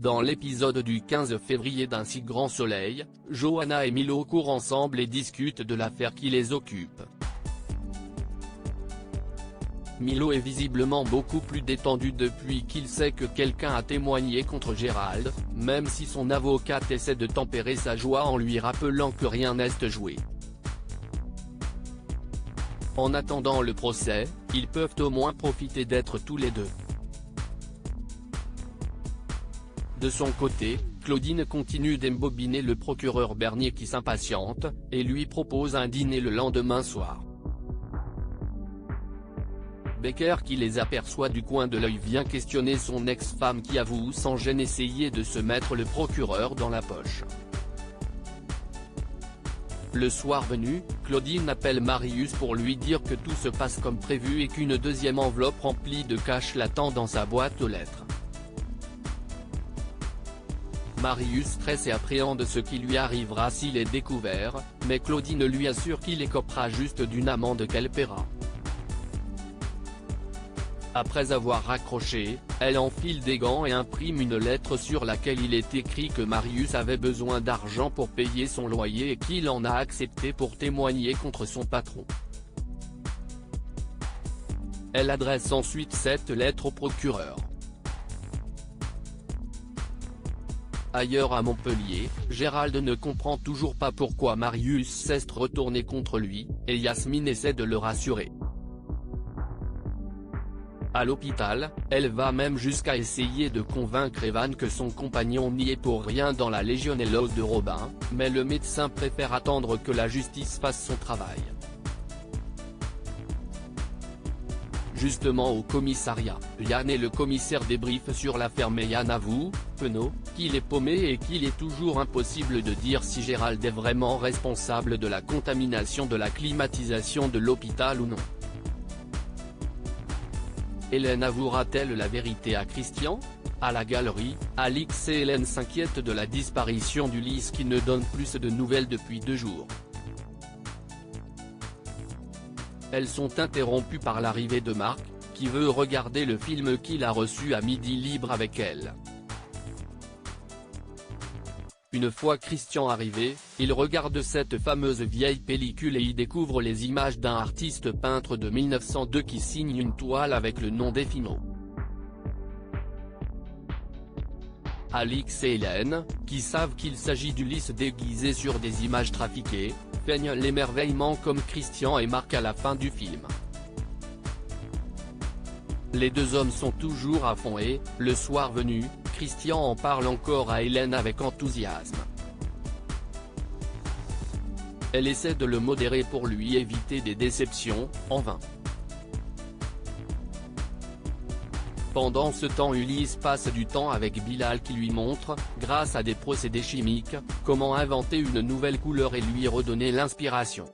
Dans l'épisode du 15 février d'Un si grand soleil, Johanna et Milo courent ensemble et discutent de l'affaire qui les occupe. Milo est visiblement beaucoup plus détendu depuis qu'il sait que quelqu'un a témoigné contre Gérald, même si son avocate essaie de tempérer sa joie en lui rappelant que rien n'est joué. En attendant le procès, ils peuvent au moins profiter d'être tous les deux. De son côté, Claudine continue d'embobiner le procureur Bernier qui s'impatiente, et lui propose un dîner le lendemain soir. Becker qui les aperçoit du coin de l'œil vient questionner son ex-femme qui avoue sans gêne essayer de se mettre le procureur dans la poche. Le soir venu, Claudine appelle Marius pour lui dire que tout se passe comme prévu et qu'une deuxième enveloppe remplie de cash l'attend dans sa boîte aux lettres. Marius stresse et appréhende ce qui lui arrivera s'il est découvert, mais Claudine lui assure qu'il écopera juste d'une amende qu'elle paiera. Après avoir raccroché, elle enfile des gants et imprime une lettre sur laquelle il est écrit que Marius avait besoin d'argent pour payer son loyer et qu'il en a accepté pour témoigner contre son patron. Elle adresse ensuite cette lettre au procureur. Ailleurs à Montpellier, Gérald ne comprend toujours pas pourquoi Marius s'est retourné contre lui, et Yasmine essaie de le rassurer. À l'hôpital, elle va même jusqu'à essayer de convaincre Evan que son compagnon n'y est pour rien dans la légionellose de Robin, mais le médecin préfère attendre que la justice fasse son travail. Justement au commissariat, Yann et le commissaire débriefent sur l'affaire mais Yann avoue, penaud, qu'il est paumé et qu'il est toujours impossible de dire si Gérald est vraiment responsable de la contamination de la climatisation de l'hôpital ou non. Hélène avouera-t-elle la vérité à Christian? À la galerie, Alix et Hélène s'inquiètent de la disparition d'Ulysse qui ne donne plus de nouvelles depuis 2 jours. Elles sont interrompues par l'arrivée de Marc, qui veut regarder le film qu'il a reçu à midi libre avec elle. Une fois Christian arrivé, il regarde cette fameuse vieille pellicule et y découvre les images d'un artiste peintre de 1902 qui signe une toile avec le nom d'Efimo. Alix et Hélène, qui savent qu'il s'agit d'Ulysse déguisé sur des images trafiquées, feignent l'émerveillement comme Christian et Marc à la fin du film. Les deux hommes sont toujours à fond et, le soir venu, Christian en parle encore à Hélène avec enthousiasme. Elle essaie de le modérer pour lui éviter des déceptions, en vain. Pendant ce temps Ulysse passe du temps avec Bilal qui lui montre, grâce à des procédés chimiques, comment inventer une nouvelle couleur et lui redonner l'inspiration.